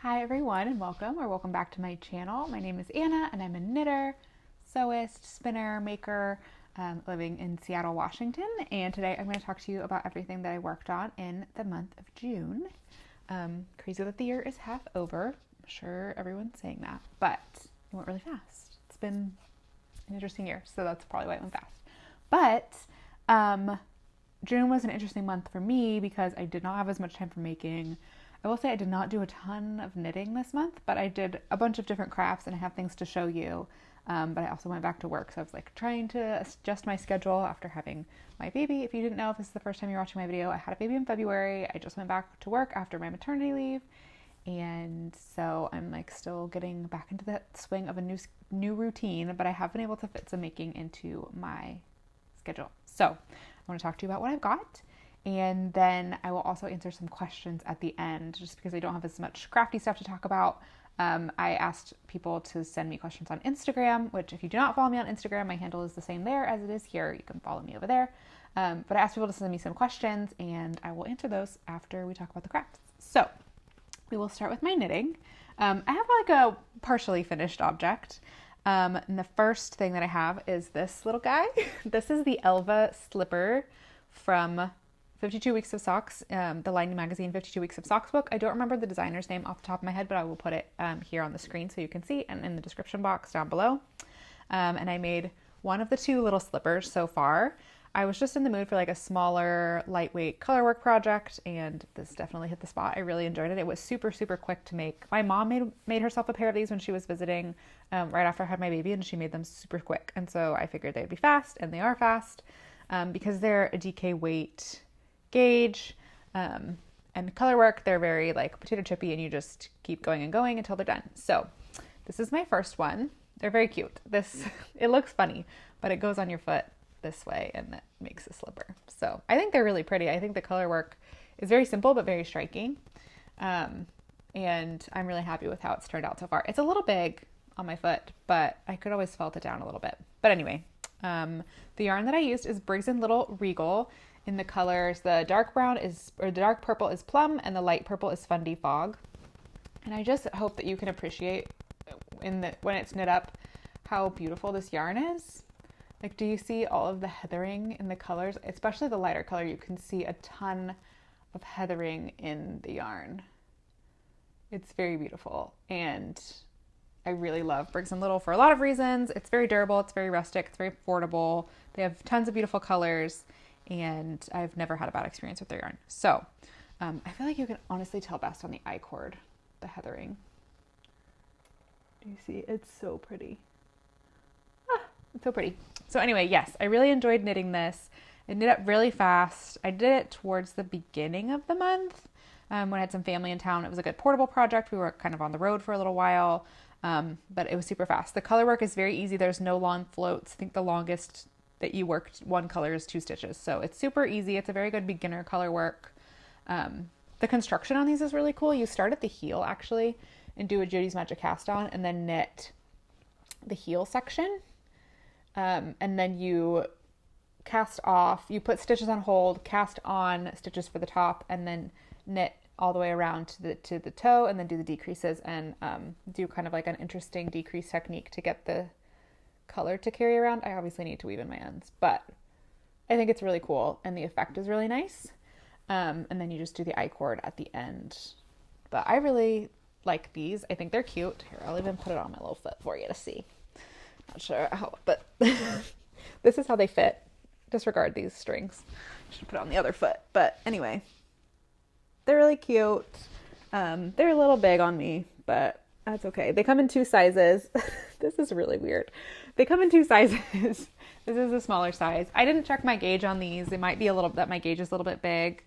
Hi everyone and welcome back to my channel. My name is Anna and I'm a knitter, sewist, spinner, maker living in Seattle, Washington. And today I'm going to talk to you about everything that I worked on in the month of June. Crazy that the year is half over. I'm sure everyone's saying that, but it went really fast. It's been an interesting year, so that's probably why it went fast. But June was an interesting month for me because I did not have as much time for making. I will say I did not do a ton of knitting this month, but I did a bunch of different crafts and I have things to show you. But I also went back to work, so I was like trying to adjust my schedule after having my baby. If you didn't know, if this is the first time you're watching my video, I had a baby in February. I just went back to work after my maternity leave. And so I'm like still getting back into the swing of a new routine, but I have been able to fit some making into my schedule. So I want to talk to you about what I've got. And then I will also answer some questions at the end, just because I don't have as much crafty stuff to talk about. I asked people to send me questions on Instagram, which if you do not follow me on Instagram, my handle is the same there as it is here. You can follow me over there. But I asked people to send me some questions and I will answer those after we talk about the crafts. So we will start with my knitting. I have like a partially finished object. And the first thing that I have is this little guy. This is the Elva slipper from 52 Weeks of Socks, the Lining Magazine 52 Weeks of Socks book. I don't remember the designer's name off the top of my head, but I will put it here on the screen so you can see, and in the description box down below. And I made one of the two little slippers so far. I was just in the mood for like a smaller, lightweight colorwork project, and this definitely hit the spot. I really enjoyed it. It was super, super quick to make. My mom made herself a pair of these when she was visiting right after I had my baby, and she made them super quick. And so I figured they'd be fast, and they are fast because they're a DK weight gauge and color work. They're very like potato chippy and you just keep going and going until they're done. So this is my first one. They're very cute. It looks funny, but it goes on your foot this way and that makes a slipper. So I think they're really pretty. I think the color work is very simple but very striking. And I'm really happy with how it's turned out so far. It's a little big on my foot, but I could always felt it down a little bit. But anyway, the yarn that I used is Briggs & Little Regal. In the colors, the dark purple is Plum and the light purple is Fundy Fog. And I just hope that you can appreciate when it's knit up how beautiful this yarn is. Like, do you see all of the heathering in the colors? Especially the lighter color, you can see a ton of heathering in the yarn. It's very beautiful. And I really love Briggs & Little for a lot of reasons. It's very durable, it's very rustic, it's very affordable. They have tons of beautiful colors. And I've never had a bad experience with their yarn. So I feel like you can honestly tell best on the I-cord, the heathering. Do you see? It's so pretty. It's so pretty. So anyway, yes, I really enjoyed knitting this. I knit up really fast. I did it towards the beginning of the month when I had some family in town. It was a good portable project. We were kind of on the road for a little while, but it was super fast. The color work is very easy. There's no long floats. I think the longest that you worked one color is 2 stitches. So it's super easy. It's a very good beginner color work. The construction on these is really cool. You start at the heel actually and do a Judy's Magic cast on and then knit the heel section. And then you cast off, you put stitches on hold, cast on stitches for the top, and then knit all the way around to the toe and then do the decreases and do kind of like an interesting decrease technique to get the color to carry around. I obviously need to weave in my ends, but I think it's really cool and the effect is really nice. And then you just do the I-cord at the end. But I really like these. I think they're cute. Here, I'll even put it on my little foot for you to see. Not sure how, but this is how they fit. Disregard these strings. Should put it on the other foot. But anyway, they're really cute. They're a little big on me, but that's okay. They come in 2 sizes. This is really weird. They come in 2 sizes. This is a smaller size. I didn't check my gauge on these. It might be that my gauge is a little bit big.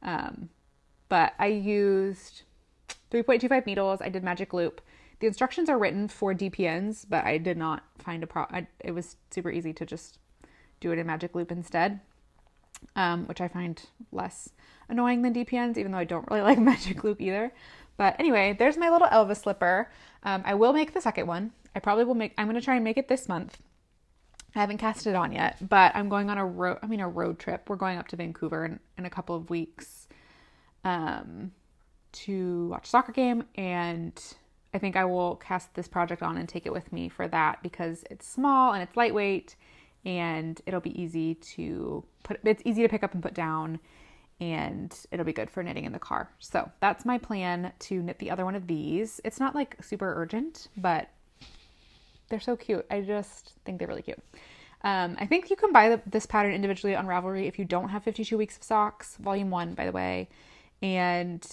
But I used 3.25 needles. I did magic loop. The instructions are written for DPNs, but I did not find it was super easy to just do it in magic loop instead, which I find less annoying than DPNs, even though I don't really like magic loop either. But anyway, there's my little Elva slipper. I will make the second one. I'm going to try and make it this month. I haven't cast it on yet, but I'm going on a road trip. We're going up to Vancouver in a couple of weeks to watch a soccer game, and I think I will cast this project on and take it with me for that because it's small and it's lightweight and it'll be easy to pick up and put down, and it'll be good for knitting in the car. So that's my plan, to knit the other one of these. It's not like super urgent, but they're so cute. I just think they're really cute. I think you can buy this pattern individually on Ravelry if you don't have 52 weeks of socks, volume 1, by the way. And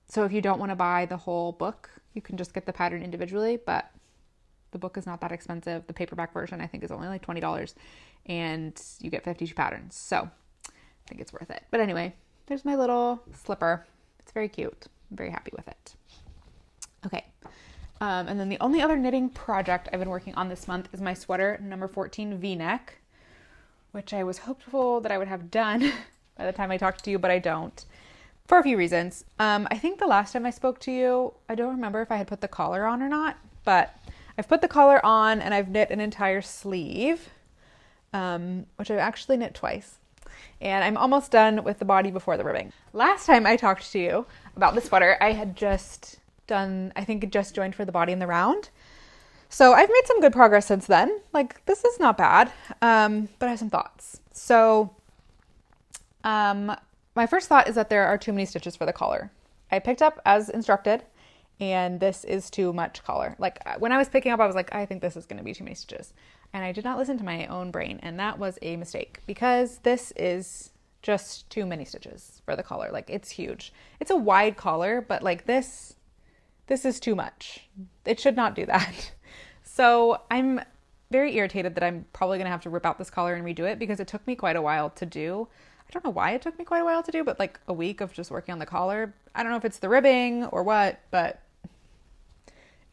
so if you don't want to buy the whole book, you can just get the pattern individually, but the book is not that expensive. The paperback version I think is only like $20 and you get 52 patterns. So I think it's worth it. But anyway, there's my little slipper. It's very cute. I'm very happy with it. Okay. And then the only other knitting project I've been working on this month is my sweater number 14 V-neck, which I was hopeful that I would have done by the time I talked to you, but I don't, for a few reasons. I think the last time I spoke to you, I don't remember if I had put the collar on or not, but I've put the collar on and I've knit an entire sleeve, which I've actually knit twice. And I'm almost done with the body before the ribbing. Last time I talked to you about the sweater, I had just joined for the body and the round. So I've made some good progress since then. Like, this is not bad, but I have some thoughts. So my first thought is that there are too many stitches for the collar. I picked up as instructed, and this is too much collar. Like, when I was picking up, I was like, I think this is going to be too many stitches. And I did not listen to my own brain, and that was a mistake because this is just too many stitches for the collar. Like, it's huge. It's a wide collar, but like this is too much. It should not do that. So I'm very irritated that I'm probably going to have to rip out this collar and redo it because it took me quite a while to do. I don't know why it took me quite a while to do, but like a week of just working on the collar. I don't know if it's the ribbing or what, but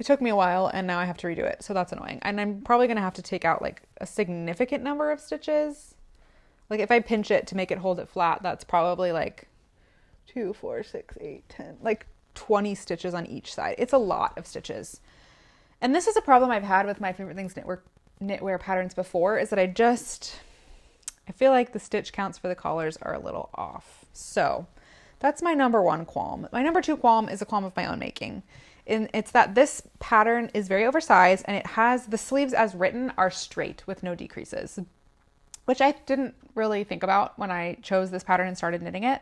it took me a while and now I have to redo it. So that's annoying. And I'm probably going to have to take out like a significant number of stitches. Like if I pinch it to make it hold it flat, that's probably like 2, 4, 6, 8, 10, like 20 stitches on each side. It's a lot of stitches. And this is a problem I've had with my Favorite Things knitwear patterns before, is that I feel like the stitch counts for the collars are a little off. So that's my number one qualm. My number two qualm is a qualm of my own making. And it's that this pattern is very oversized and it has the sleeves as written are straight with no decreases, which I didn't really think about when I chose this pattern and started knitting it.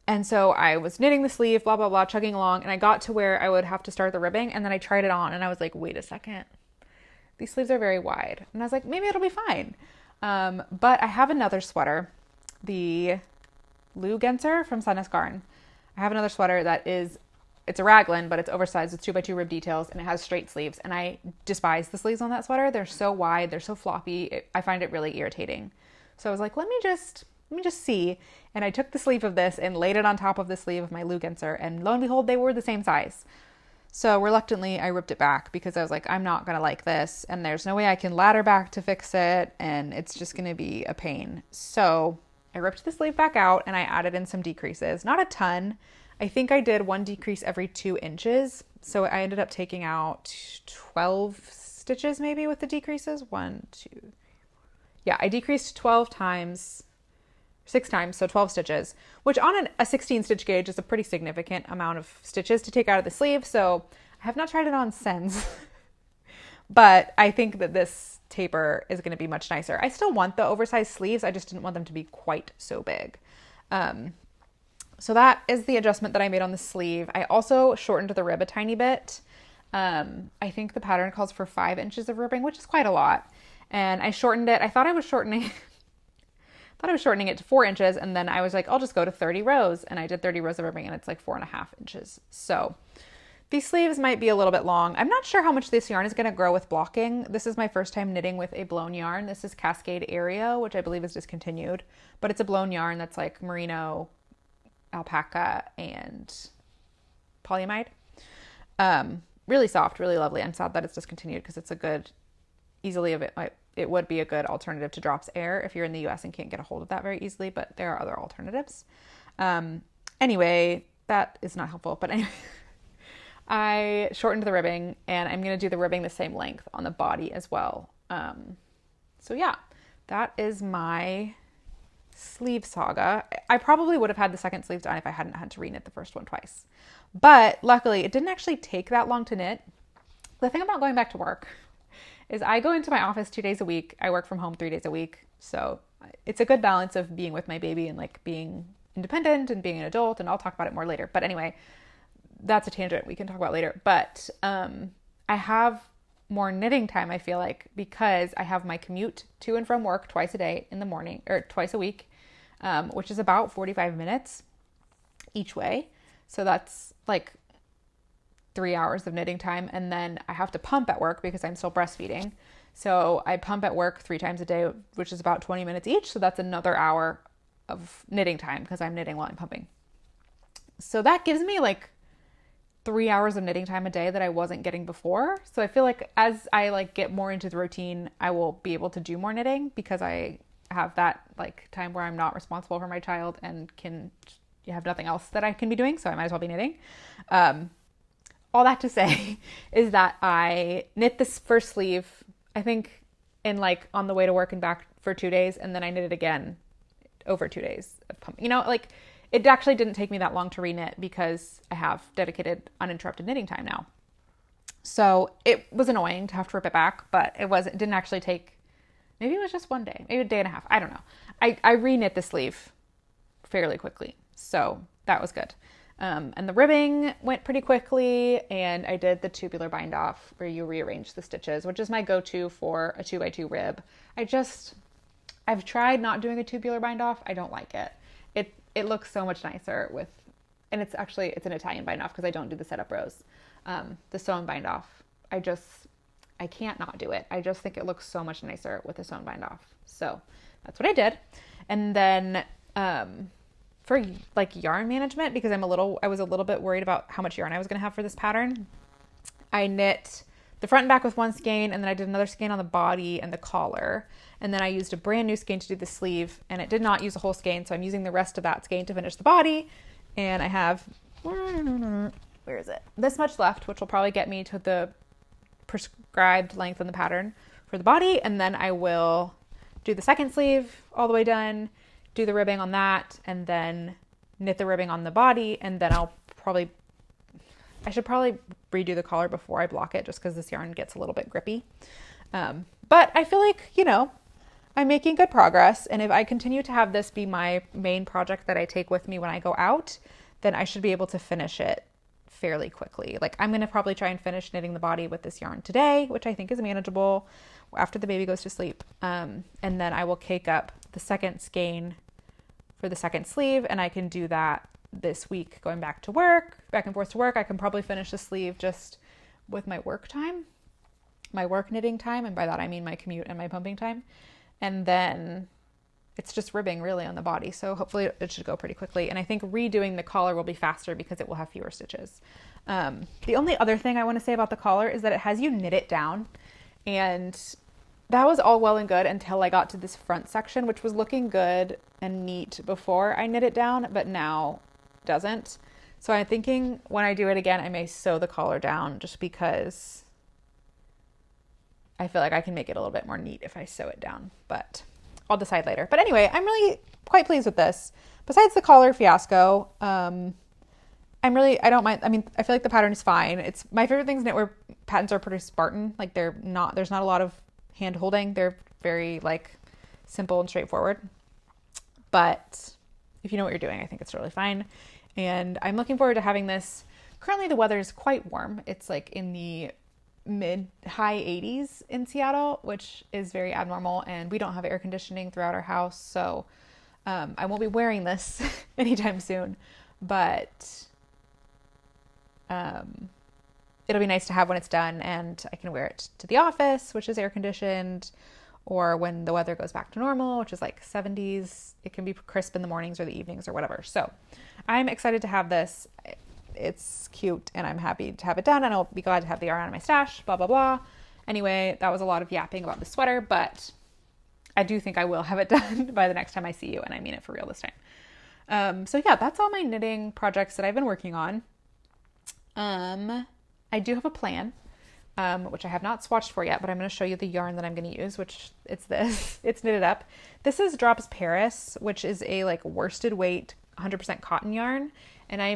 And so I was knitting the sleeve, blah, blah, blah, chugging along, and I got to where I would have to start the ribbing, and then I tried it on, and I was like, wait a second. These sleeves are very wide. And I was like, maybe it'll be fine. But I have another sweater, the Lou Genser from Sunnis Garn. I have another sweater that it's a raglan, but it's oversized with 2x2 rib details, and it has straight sleeves, and I despise the sleeves on that sweater. They're so wide, they're so floppy. I find it really irritating. So I was like, let me just see. And I took the sleeve of this and laid it on top of the sleeve of my Lou Genser, and lo and behold, they were the same size. So reluctantly, I ripped it back because I was like, I'm not going to like this, and there's no way I can ladder back to fix it, and it's just going to be a pain. So I ripped the sleeve back out, and I added in some decreases. Not a ton. I think I did one decrease every 2 inches. So I ended up taking out 12 stitches maybe with the decreases. 1, 2. Yeah, I decreased 6 times, so 12 stitches, which on a 16 stitch gauge is a pretty significant amount of stitches to take out of the sleeve. So I have not tried it on since, but I think that this taper is going to be much nicer. I still want the oversized sleeves. I just didn't want them to be quite so big. So that is the adjustment that I made on the sleeve. I also shortened the rib a tiny bit. I think the pattern calls for 5 inches of ribbing, which is quite a lot. And I shortened it. I thought I was shortening it to 4 inches, and then I was like, I'll just go to 30 rows, and I did 30 rows of ribbing, and it's like 4.5 inches. So these sleeves might be a little bit long. I'm not sure how much this yarn is going to grow with blocking. This is my first time knitting with a blown yarn. This is Cascade Area, which I believe is discontinued, but it's a blown yarn that's like merino, alpaca, and polyamide. Really soft, really lovely. I'm sad that it's discontinued because it's a good, it would be a good alternative to Drops Air if you're in the US and can't get a hold of that very easily, but there are other alternatives. Anyway, that is not helpful, but anyway, I shortened the ribbing, and I'm going to do the ribbing the same length on the body as well. So yeah, that is my sleeve saga. I probably would have had the second sleeve done if I hadn't had to reknit the first one twice. But luckily, it didn't actually take that long to knit. The thing about going back to work is I go into my office 2 days a week. I work from home 3 days a week. So it's a good balance of being with my baby and like being independent and being an adult. And I'll talk about it more later. But anyway, that's a tangent we can talk about later. But I have more knitting time, I feel like, because I have my commute to and from work twice a day in the morning, or twice a week, which is about 45 minutes each way. So that's like 3 hours of knitting time. And then I have to pump at work because I'm still breastfeeding. So I pump at work 3 times a day, which is about 20 minutes each. So that's another hour of knitting time because I'm knitting while I'm pumping. So that gives me like 3 hours of knitting time a day that I wasn't getting before. So I feel like as I like get more into the routine, I will be able to do more knitting because I have that like time where I'm not responsible for my child and can have nothing else that I can be doing. So I might as well be knitting. All that to say is that I knit this first sleeve, I think in like on the way to work and back for 2 days. And then I knit it again over 2 days of pumping. You know, like it actually didn't take me that long to reknit because I have dedicated uninterrupted knitting time now. So it was annoying to have to rip it back, but it didn't actually take, maybe it was just 1 day, maybe a day and a half. I don't know. I reknit the sleeve fairly quickly. So that was good. And the ribbing went pretty quickly, and I did the tubular bind off where you rearrange the stitches, which is my go-to for a 2x2 rib. I've tried not doing a tubular bind off. I don't like it. It looks so much nicer with, and it's an Italian bind off because I don't do the setup rows. The sewn bind off, I can't not do it. I just think it looks so much nicer with a sewn bind off. So that's what I did. And then, for like yarn management, because I was a little bit worried about how much yarn I was going to have for this pattern, I knit the front and back with one skein, and then I did another skein on the body and the collar. And then I used a brand new skein to do the sleeve, and it did not use a whole skein. So I'm using the rest of that skein to finish the body. And I have, where is it? This much left, which will probably get me to the prescribed length in the pattern for the body. And then I will do the second sleeve all the way done, do the ribbing on that, and then knit the ribbing on the body. And then I should probably redo the collar before I block it just because this yarn gets a little bit grippy. But I feel like, I'm making good progress. And if I continue to have this be my main project that I take with me when I go out, then I should be able to finish it fairly quickly. Like I'm going to probably try and finish knitting the body with this yarn today, which I think is manageable after the baby goes to sleep. And then I will cake up the second skein for the second sleeve, and I can do that this week going back and forth to work. I can probably finish the sleeve just with my work time, my work knitting time. And by that, I mean my commute and my pumping time. And then it's just ribbing really on the body. So hopefully it should go pretty quickly. And I think redoing the collar will be faster because it will have fewer stitches. The only other thing I want to say about the collar is that it has you knit it down. And that was all well and good until I got to this front section, which was looking good and neat before I knit it down, but now doesn't. So I'm thinking when I do it again, I may sew the collar down just because I feel like I can make it a little bit more neat if I sew it down, but I'll decide later. But anyway, I'm really quite pleased with this. Besides the collar fiasco, I don't mind. I mean, I feel like the pattern is fine. It's my favorite things knitwear patterns are pretty Spartan. Like there's not a lot of hand holding. They're very like simple and straightforward. But if you know what you're doing, I think it's really fine. And I'm looking forward to having this. Currently the weather is quite warm. It's like in the high 80s in Seattle, which is very abnormal. And we don't have air conditioning throughout our house. So I won't be wearing this anytime soon, but it'll be nice to have when it's done, and I can wear it to the office, which is air conditioned, or when the weather goes back to normal, which is like 70s. It can be crisp in the mornings or the evenings or whatever. So I'm excited to have this. It's cute, and I'm happy to have it done, and I'll be glad to have the yarn in my stash, blah, blah, blah. Anyway, that was a lot of yapping about the sweater, but I do think I will have it done by the next time I see you, and I mean it for real this time. So yeah, that's all my knitting projects that I've been working on. I do have a plan, which I have not swatched for yet, but I'm going to show you the yarn that I'm going to use, which it's this. It's knitted up. This is Drops Paris, which is a like worsted weight 100% cotton yarn. And I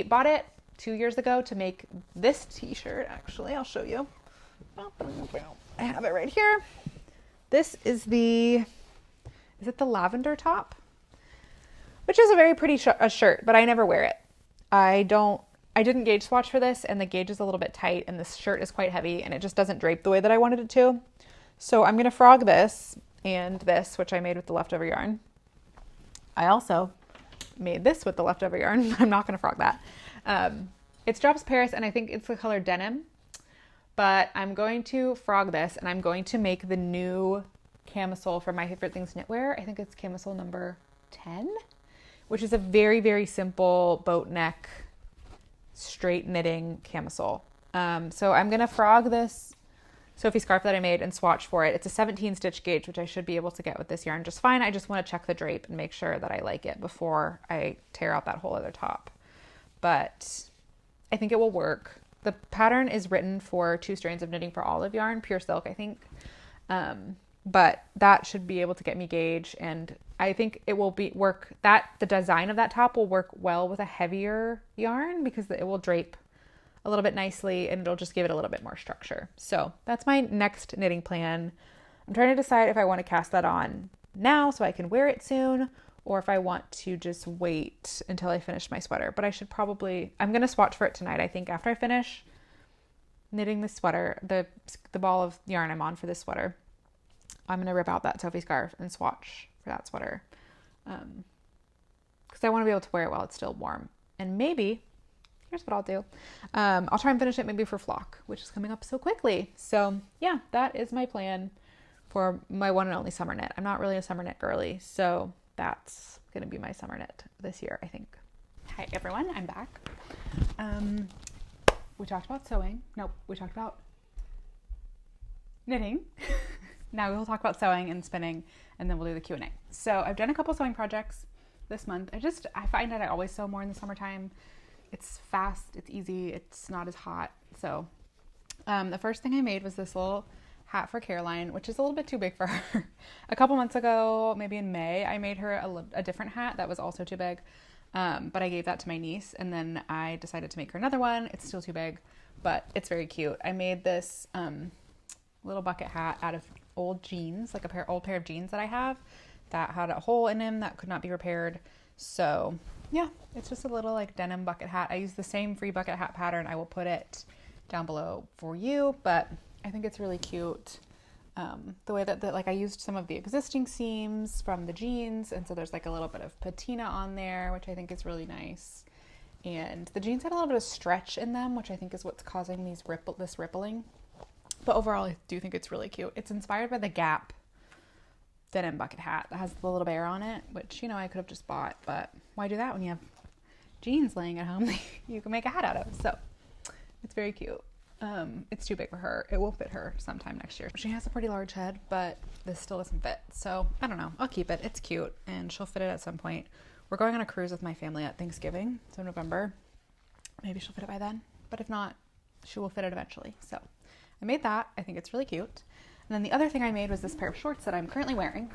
bought it 2 years ago to make this t-shirt. Actually, I'll show you. I have it right here. This is is it the lavender top? Which is a very pretty shirt, but I never wear it. I didn't gauge swatch for this, and the gauge is a little bit tight, and this shirt is quite heavy, and it just doesn't drape the way that I wanted it to. So I'm going to frog this and this, which I made with the leftover yarn. I also made this with the leftover yarn. I'm not going to frog that. It's Drops Paris, and I think it's the color denim. But I'm going to frog this, and I'm going to make the new camisole for My Favorite Things Knitwear. I think it's camisole number 10, which is a very, very simple boat neck, straight knitting camisole. So I'm going to frog this Sophie scarf that I made and swatch for it. It's a 17 stitch gauge, which I should be able to get with this yarn just fine. I just want to check the drape and make sure that I like it before I tear out that whole other top. But I think it will work. The pattern is written for 2 strands of knitting for olive yarn, pure silk, I think. But that should be able to get me gauge, and I think it will the design of that top will work well with a heavier yarn because it will drape a little bit nicely and it'll just give it a little bit more structure. So that's my next knitting plan. I'm trying to decide if I want to cast that on now so I can wear it soon, or if I want to just wait until I finish my sweater. But I'm going to swatch for it tonight. I think after I finish knitting the sweater, the ball of yarn I'm on for this sweater, I'm going to rip out that Sophie scarf and swatch for that sweater. Because I want to be able to wear it while it's still warm. And maybe, here's what I'll do. I'll try and finish it maybe for flock, which is coming up so quickly. So yeah, that is my plan for my one and only summer knit. I'm not really a summer knit girly, so that's going to be my summer knit this year, I think. Hi everyone, I'm back. We talked about sewing. Nope, we talked about knitting. Now we'll talk about sewing and spinning, and then we'll do the Q&A. So I've done a couple sewing projects this month. I find that I always sew more in the summertime. It's fast, it's easy, it's not as hot. So the first thing I made was this little hat for Caroline, which is a little bit too big for her. A couple months ago, maybe in May, I made her a different hat that was also too big. But I gave that to my niece, and then I decided to make her another one. It's still too big, but it's very cute. I made this little bucket hat out of old jeans, like old pair of jeans that I have that had a hole in them that could not be repaired. So yeah, it's just a little like denim bucket hat. I use the same free bucket hat pattern. I will put it down below for you, but I think it's really cute. The way that I used some of the existing seams from the jeans, and so there's like a little bit of patina on there, which I think is really nice. And the jeans had a little bit of stretch in them, which I think is what's causing this rippling. But overall, I do think it's really cute. It's inspired by the Gap denim bucket hat that has the little bear on it, which, I could have just bought, but why do that when you have jeans laying at home that you can make a hat out of? So it's very cute. It's too big for her. It will fit her sometime next year. She has a pretty large head, but this still doesn't fit. So I don't know. I'll keep it. It's cute, and she'll fit it at some point. We're going on a cruise with my family at Thanksgiving, so November. Maybe she'll fit it by then, but if not, she will fit it eventually. So I made that. I think it's really cute. And then the other thing I made was this pair of shorts that I'm currently wearing.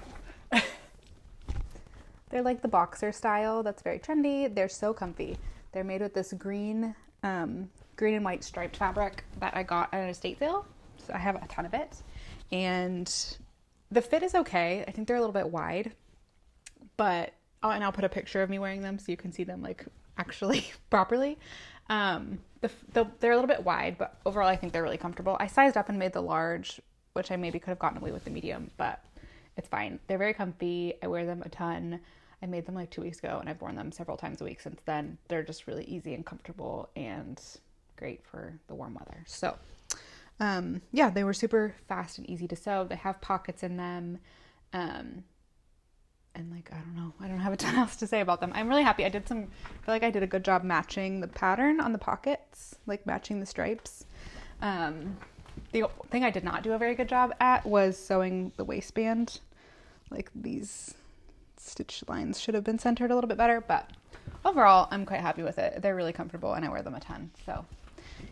They're like the boxer style. That's very trendy. They're so comfy. They're made with this green and white striped fabric that I got at an estate sale. So I have a ton of it. And the fit is okay. I think they're a little bit wide, but I'll put a picture of me wearing them so you can see them like actually properly. They're a little bit wide, but overall I think they're really comfortable. I sized up and made the large, which I maybe could have gotten away with the medium, but it's fine. They're very comfy. I wear them a ton. I made them like 2 weeks ago, and I've worn them several times a week since then. They're just really easy and comfortable and great for the warm weather. So yeah, they were super fast and easy to sew. They have pockets in them. And like, I don't have a ton else to say about them. I'm really happy. I feel like I did a good job matching the pattern on the pockets, like matching the stripes. The thing I did not do a very good job at was sewing the waistband. Like, these stitch lines should have been centered a little bit better, but overall I'm quite happy with it. They're really comfortable and I wear them a ton. So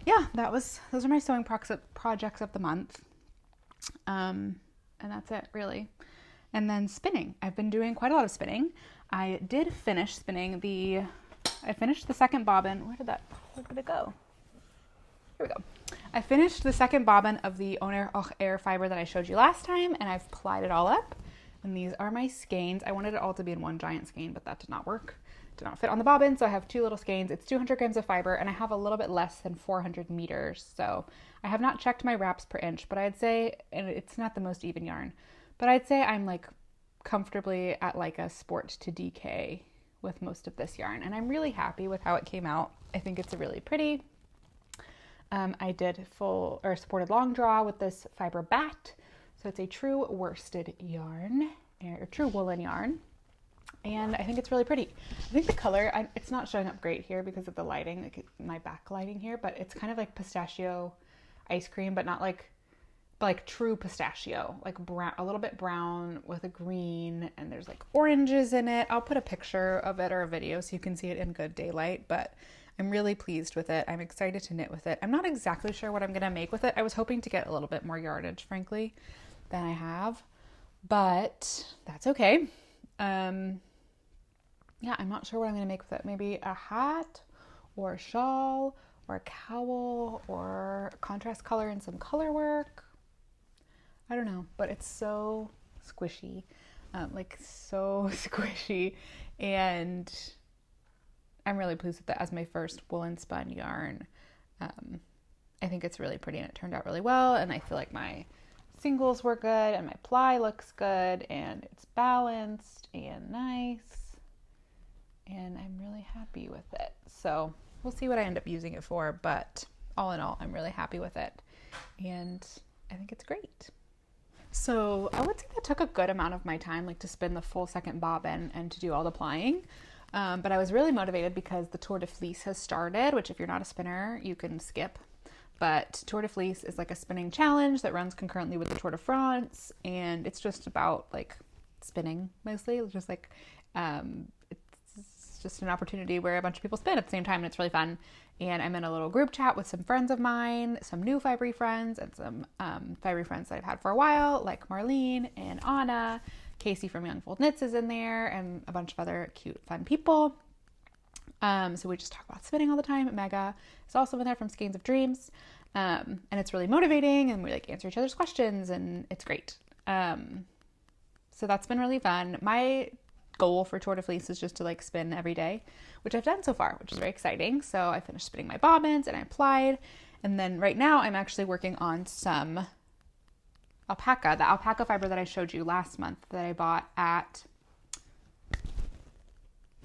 yeah, those are my sewing projects of the month. And that's it, really. And then spinning. I've been doing quite a lot of spinning. I did finish I finished the second bobbin. Where did it go? Here we go. I finished the second bobbin of the Air fiber that I showed you last time, and I've plied it all up. And these are my skeins. I wanted it all to be in one giant skein, but that did not work. Did not fit on the bobbin, so I have 2 little skeins. It's 200 grams of fiber, and I have a little bit less than 400 meters. So I have not checked my wraps per inch, but I'd say, and it's not the most even yarn, but I'd say I'm like comfortably at like a sport to DK with most of this yarn, and I'm really happy with how it came out. I think it's a really pretty. I did supported long draw with this fiber bat, so it's a true worsted yarn, or true woolen yarn, and I think it's really pretty. I think the color, it's not showing up great here because of the lighting, like my backlighting here, but it's kind of like pistachio ice cream, but not like true pistachio, like brown, a little bit brown with a green, and there's like oranges in it. I'll put a picture of it or a video so you can see it in good daylight, but I'm really pleased with it. I'm excited to knit with it. I'm not exactly sure what I'm going to make with it. I was hoping to get a little bit more yardage, frankly, than I have, but that's okay. Yeah, I'm not sure what I'm going to make with it. Maybe a hat or a shawl or a cowl or contrast color and some color work. I don't know, but it's so squishy, so squishy, and I'm really pleased with it as my first woolen spun yarn. I think it's really pretty, and it turned out really well, and I feel like my singles were good, and my ply looks good, and it's balanced and nice, and I'm really happy with it. So we'll see what I end up using it for, but all in all, I'm really happy with it, and I think it's great. So I would say that took a good amount of my time, like to spin the full second bobbin and to do all the plying. But I was really motivated because the Tour de Fleece has started, which if you're not a spinner, you can skip. But Tour de Fleece is like a spinning challenge that runs concurrently with the Tour de France. And it's just about like spinning mostly. It's just like, it's just an opportunity where a bunch of people spin at the same time, and it's really fun. And I'm in a little group chat with some friends of mine, some new fibery friends, and some fibery friends that I've had for a while, like Marlene and Anna. Casey from Young Fold Knits is in there, and a bunch of other cute, fun people. So we just talk about spinning all the time. Mega is also in there from Skeins of Dreams. And it's really motivating, and we like answer each other's questions, and it's great. So that's been really fun. My goal for Tour de Fleece is just to like spin every day, which I've done so far, which is very exciting. So I finished spinning my bobbins and I applied, and then right now I'm actually working on some alpaca, the alpaca fiber that I showed you last month that I bought at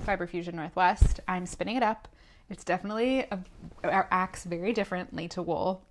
Fiber Fusion Northwest. I'm spinning it up. It's definitely acts very differently to wool,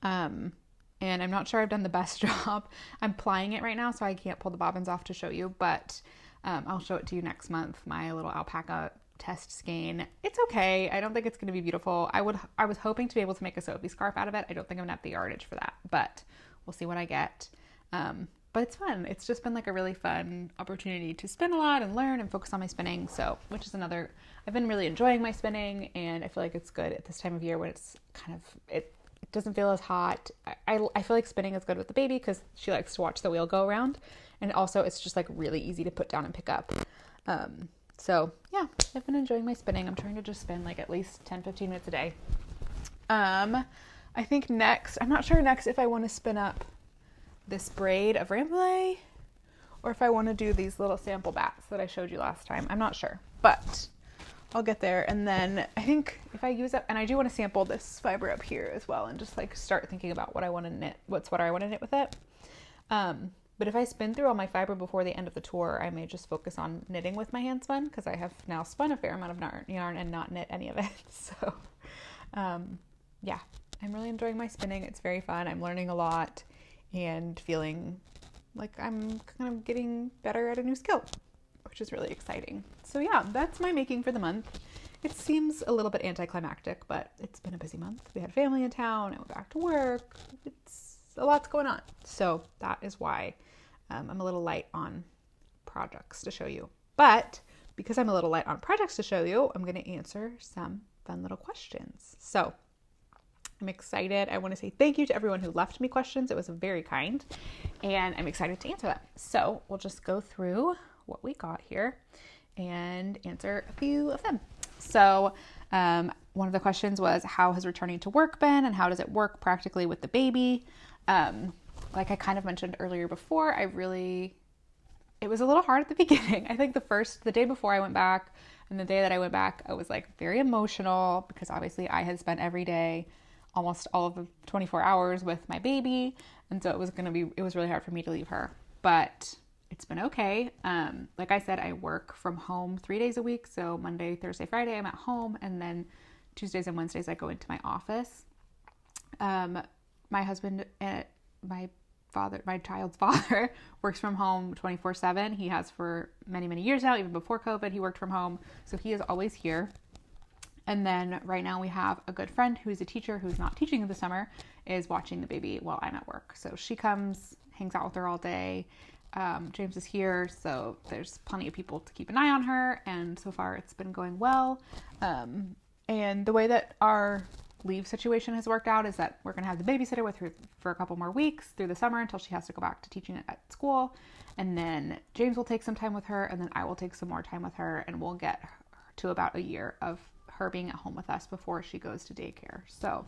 and I'm not sure I've done the best job. I'm plying it right now, so I can't pull the bobbins off to show you, but I'll show it to you next month, my little alpaca test skein. It's okay. I don't think it's going to be beautiful. I was hoping to be able to make a Sophie scarf out of it. I don't think I'm going to have the yardage for that, but we'll see what I get. But it's fun. It's just been like a really fun opportunity to spin a lot and learn and focus on my spinning. So, which is I've been really enjoying my spinning, and I feel like it's good at this time of year when it's kind of, it doesn't feel as hot. I feel like spinning is good with the baby because she likes to watch the wheel go around. And also it's just like really easy to put down and pick up. So yeah, I've been enjoying my spinning. I'm trying to just spin like at least 10-15 minutes a day. I think next, I'm not sure next if I want to spin up this braid of Rambouillet or if I want to do these little sample bats that I showed you last time. I'm not sure, but I'll get there. And then I think if I use up, and I do want to sample this fiber up here as well and just like start thinking about what I want to knit, what I want to knit with it. But if I spin through all my fiber before the end of the tour, I may just focus on knitting with my hand spun because I have now spun a fair amount of yarn and not knit any of it. So yeah, I'm really enjoying my spinning. It's very fun. I'm learning a lot and feeling like I'm kind of getting better at a new skill, which is really exciting. So yeah, that's my making for the month. It seems a little bit anticlimactic, but it's been a busy month. We had family in town. I went back to work. It's a lot's going on. So that is why I'm a little light on projects to show you. But because I'm a little light on projects to show you, I'm going to answer some fun little questions. So I'm excited. I want to say thank you to everyone who left me questions. It was very kind, and I'm excited to answer them. So we'll just go through what we got here and answer a few of them. So one of the questions was, how has returning to work been, and how does it work practically with the baby? Like I kind of mentioned earlier before, it was a little hard at the beginning. I think the day before I went back and the day that I went back, I was like very emotional because obviously I had spent every day, almost all of the 24 hours with my baby. And so it was really hard for me to leave her, but it's been okay. Like I said, I work from home 3 days a week. So Monday, Thursday, Friday, I'm at home. And then Tuesdays and Wednesdays, I go into my office. My husband and my child's father works from home 24/7. He has for many, many years now. Even before COVID, he worked from home. So he is always here. And then right now we have a good friend who's a teacher who's not teaching in the summer, is watching the baby while I'm at work. So she comes, hangs out with her all day. James is here, so there's plenty of people to keep an eye on her. And so far it's been going well. And the way that our leave situation has worked out is that we're going to have the babysitter with her for a couple more weeks through the summer until she has to go back to teaching at school. And then James will take some time with her, and then I will take some more time with her, and we'll get her to about a year of her being at home with us before she goes to daycare. So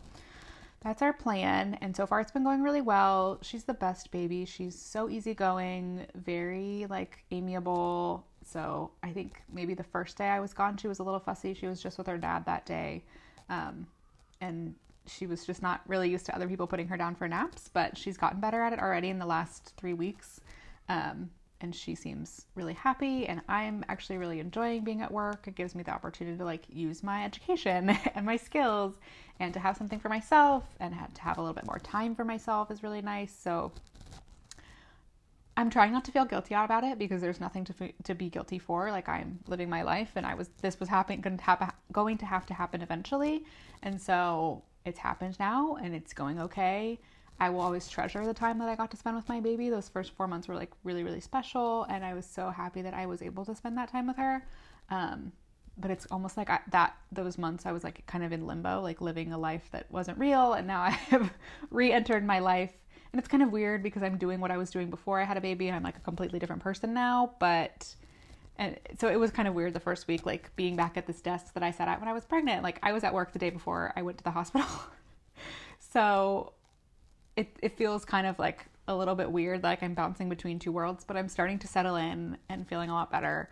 that's our plan. And so far it's been going really well. She's the best baby. She's so easygoing, very like amiable. So I think maybe the first day I was gone, she was a little fussy. She was just with her dad that day. And she was just not really used to other people putting her down for naps, but she's gotten better at it already in the last 3 weeks. And she seems really happy, and I'm actually really enjoying being at work. It gives me the opportunity to like use my education and my skills, and to have something for myself, and to have a little bit more time for myself is really nice. So I'm trying not to feel guilty about it, because there's nothing to be guilty for. Like, I'm living my life, and this was going to have to happen eventually. And so it's happened now, and it's going okay. I will always treasure the time that I got to spend with my baby. Those first 4 months were like really, really special. And I was so happy that I was able to spend that time with her. But it's almost like those months I was like kind of in limbo, like living a life that wasn't real. And now I have re-entered my life. And it's kind of weird because I'm doing what I was doing before I had a baby, and I'm like a completely different person now. And so it was kind of weird the first week, like being back at this desk that I sat at when I was pregnant. Like, I was at work the day before I went to the hospital. So it feels kind of like a little bit weird, like I'm bouncing between two worlds, but I'm starting to settle in and feeling a lot better.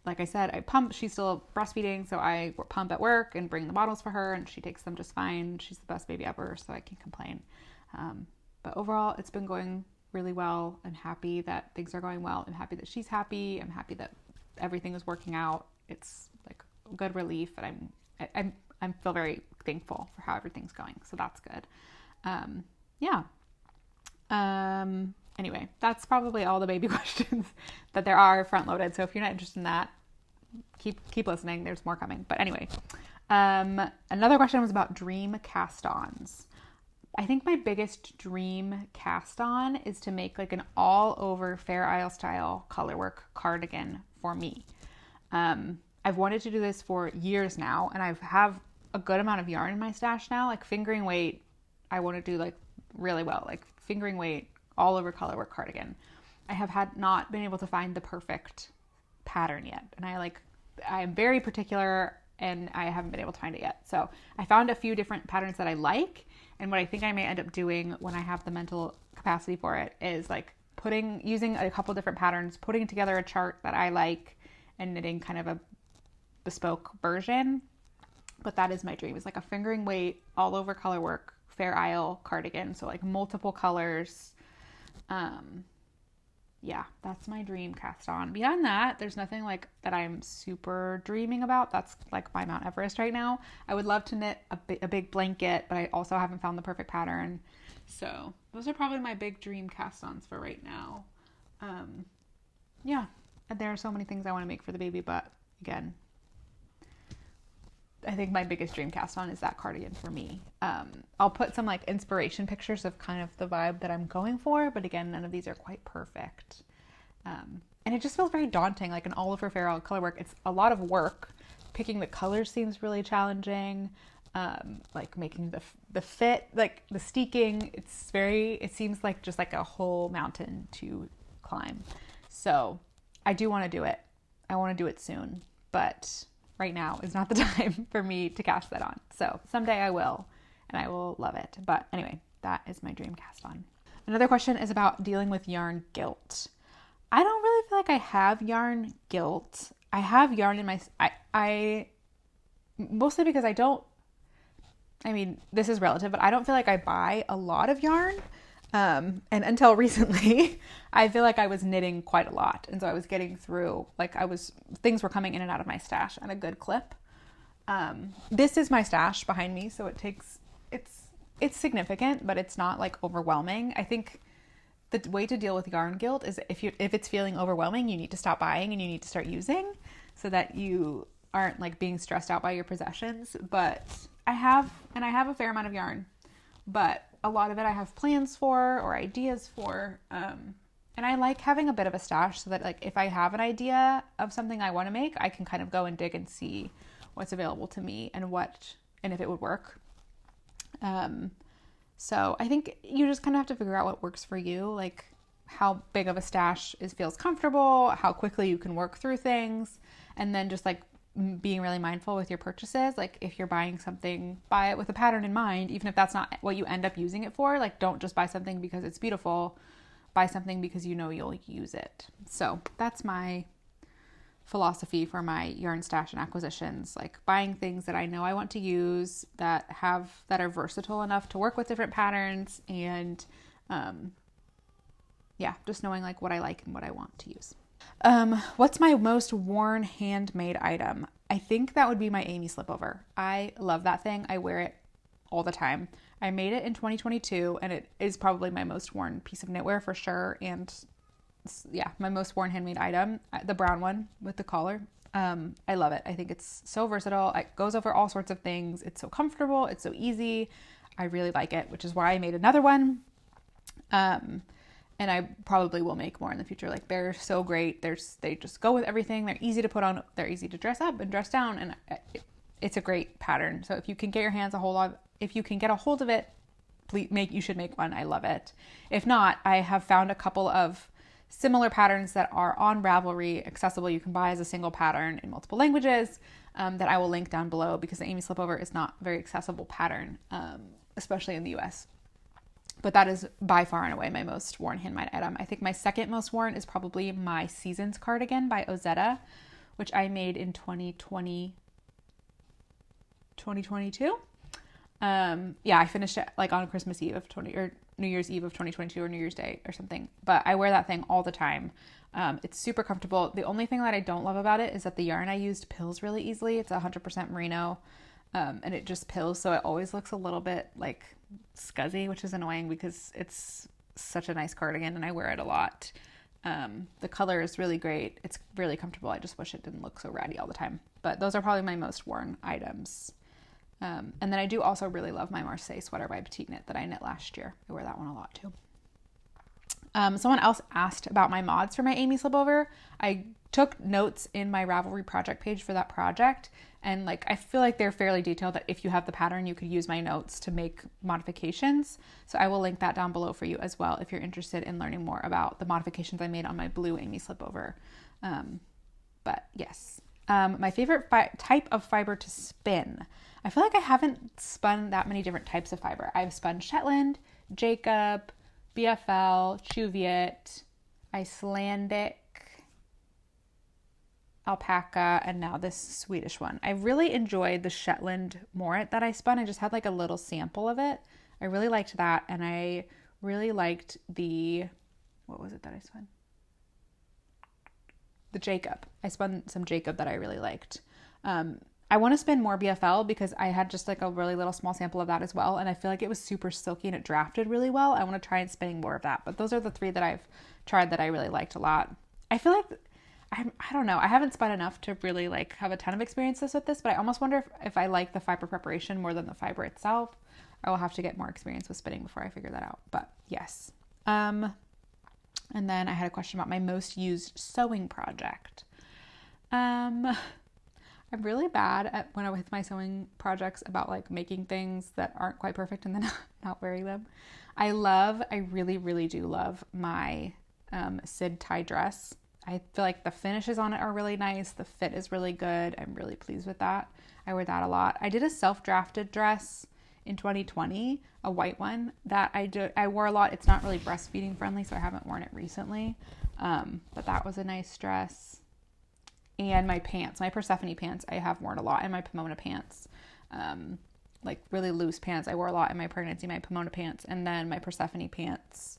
Like I said, I pump. She's still breastfeeding, so I pump at work and bring the bottles for her, and she takes them just fine. She's the best baby ever, so I can't complain. But overall, it's been going really well. I'm happy that things are going well. I'm happy that she's happy. I'm happy that everything is working out. It's like a good relief, and I feel very thankful for how everything's going. So that's good. Yeah. Anyway, that's probably all the baby questions that there are front loaded. So if you're not interested in that, keep listening. There's more coming. But anyway, another question was about dream cast-ons. I think my biggest dream cast-on is to make like an all over Fair Isle style colorwork cardigan for me. I've wanted to do this for years now, and I have a good amount of yarn in my stash now. Like, fingering weight, I want to do like really well, like fingering weight all over colorwork cardigan. I have not been able to find the perfect pattern yet, and I am very particular, and I haven't been able to find it yet. So I found a few different patterns that I like, and what I think I may end up doing when I have the mental capacity for it is like using a couple different patterns, putting together a chart that I like, and knitting kind of a bespoke version. But that is my dream, is like a fingering weight all over colorwork Fair Isle cardigan. So like multiple colors. Yeah, that's my dream cast on. Beyond that, there's nothing like that I'm super dreaming about. That's like my Mount Everest right now. I would love to knit a big blanket, but I also haven't found the perfect pattern. So those are probably my big dream cast ons for right now. Yeah, there are so many things I want to make for the baby, but again, I think my biggest dream cast on is that cardigan for me. I'll put some like inspiration pictures of kind of the vibe that I'm going for, but again, none of these are quite perfect. And it just feels very daunting, like an all over Fair Isle colorwork. It's a lot of work. Picking the colors seems really challenging. like making the fit, like the steeking. It seems like just like a whole mountain to climb. So I do want to do it. I want to do it soon, but right now is not the time for me to cast that on. So someday I will, and I will love it. But anyway, that is my dream cast on. Another question is about dealing with yarn guilt. I don't really feel like I have yarn guilt. I have yarn in my, I mostly because this is relative, but I don't feel like I buy a lot of yarn. And until recently, I feel like I was knitting quite a lot. And so I was getting through, things were coming in and out of my stash at a good clip. This is my stash behind me. So it's significant, but it's not like overwhelming. I think the way to deal with yarn guilt is if it's feeling overwhelming, you need to stop buying and you need to start using so that you aren't like being stressed out by your possessions. But I have a fair amount of yarn, but a lot of it I have plans for or ideas for. And I like having a bit of a stash so that like if I have an idea of something I want to make, I can kind of go and dig and see what's available to me and if it would work. So I think you just kind of have to figure out what works for you, like how big of a stash feels comfortable, how quickly you can work through things, and then just like being really mindful with your purchases. Like if you're buying something, buy it with a pattern in mind, even if that's not what you end up using it for. Like don't just buy something because it's beautiful, buy something because you know you'll use it. So that's my philosophy for my yarn stash and acquisitions, like buying things that I know I want to use that are versatile enough to work with different patterns, and just knowing like what I like and what I want to use. What's my most worn handmade item? I think that would be my Amy slipover. I love that thing. I wear it all the time. I made it in 2022 and it is probably my most worn piece of knitwear for sure. And yeah, my most worn handmade item, the brown one with the collar. I love it. I think it's so versatile. It goes over all sorts of things. It's so comfortable. It's so easy. I really like it, which is why I made another one. And I probably will make more in the future. Like they're so great. They just go with everything. They're easy to put on. They're easy to dress up and dress down. And it's a great pattern. So if you can get your hands if you can get a hold of it, you should make one. I love it. If not, I have found a couple of similar patterns that are on Ravelry, accessible. You can buy as a single pattern in multiple languages, that I will link down below, because the Amy slipover is not a very accessible pattern, especially in the US. But that is by far and away my most worn handmade item. I think my second most worn is probably my Seasons cardigan by Ozetta, which I made in 2022. I finished it like on Christmas Eve or New Year's Eve of 2022 or New Year's Day or something. But I wear that thing all the time. It's super comfortable. The only thing that I don't love about it is that the yarn I used pills really easily. It's 100% merino, and it just pills. So it always looks a little bit like scuzzy, which is annoying because it's such a nice cardigan and I wear it a lot. The color is really great. It's really comfortable. I just wish it didn't look so ratty all the time. But those are probably my most worn items. And then I do also really love my Marseille sweater by Petite Knit that I knit last year. I wear that one a lot too. Someone else asked about my mods for my Amy slipover. I took notes in my Ravelry project page for that project. And like, I feel like they're fairly detailed that if you have the pattern, you could use my notes to make modifications. So I will link that down below for you as well, if you're interested in learning more about the modifications I made on my blue Amy slipover. But yes, my favorite type of fiber to spin. I feel like I haven't spun that many different types of fiber. I've spun Shetland, Jacob, BFL, Cheviot, Icelandic, alpaca, and now this Swedish one. I really enjoyed the Shetland Morit that I spun. I just had like a little sample of it. I really liked that, and I really liked what was it that I spun? The Jacob. I spun some Jacob that I really liked. I want to spin more BFL because I had just like a really little small sample of that as well. And I feel like it was super silky and it drafted really well. I want to try and spinning more of that. But those are the three that I've tried that I really liked a lot. I feel like, I don't know, I haven't spun enough to really like have a ton of experiences with this, but I almost wonder if I like the fiber preparation more than the fiber itself. I will have to get more experience with spinning before I figure that out. But yes. And then I had a question about my most used sewing project. I'm really bad at when I'm with my sewing projects about like making things that aren't quite perfect and then not wearing them. I really, really do love my Sid tie dress. I feel like the finishes on it are really nice. The fit is really good. I'm really pleased with that. I wear that a lot. I did a self-drafted dress in 2020, a white one that I wore a lot. It's not really breastfeeding friendly, so I haven't worn it recently. But that was a nice dress. And my pants, my Persephone pants, I have worn a lot, and my Pomona pants, like really loose pants. I wore a lot in my pregnancy, my Pomona pants, and then my Persephone pants.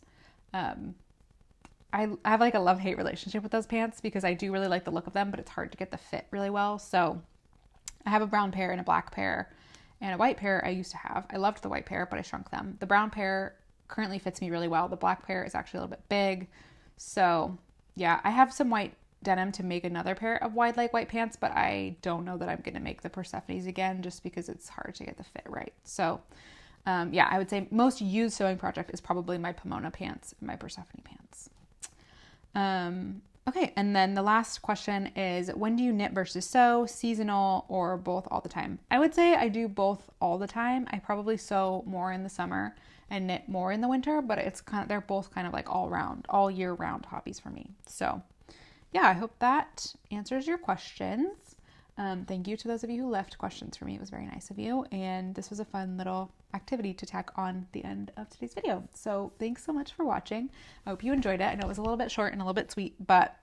I have like a love-hate relationship with those pants because I do really like the look of them, but it's hard to get the fit really well. So I have a brown pair and a black pair and a white pair I used to have. I loved the white pair, but I shrunk them. The brown pair currently fits me really well. The black pair is actually a little bit big. So yeah, I have some white denim to make another pair of wide leg white pants, but I don't know that I'm going to make the Persephones again just because it's hard to get the fit right. So yeah, I would say most used sewing project is probably my Pomona pants and my Persephone pants. Okay, and then the last question is, when do you knit versus sew, seasonal or both all the time? I would say I do both all the time. I probably sew more in the summer and knit more in the winter, but they're both kind of like all year round hobbies for me. So yeah, I hope that answers your questions. Thank you to those of you who left questions for me. It was very nice of you. And this was a fun little activity to tack on the end of today's video. So thanks so much for watching. I hope you enjoyed it. I know it was a little bit short and a little bit sweet, but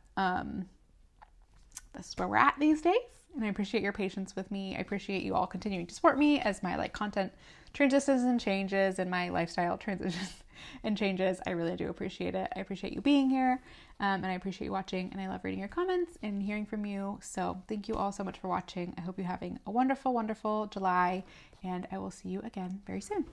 this is where we're at these days. And I appreciate your patience with me. I appreciate you all continuing to support me as my content transitions and changes and my lifestyle transitions and changes. I really do appreciate it. I appreciate you being here, and I appreciate you watching, and I love reading your comments and hearing from you. So thank you all so much for watching. I hope you're having a wonderful, wonderful July, and I will see you again very soon.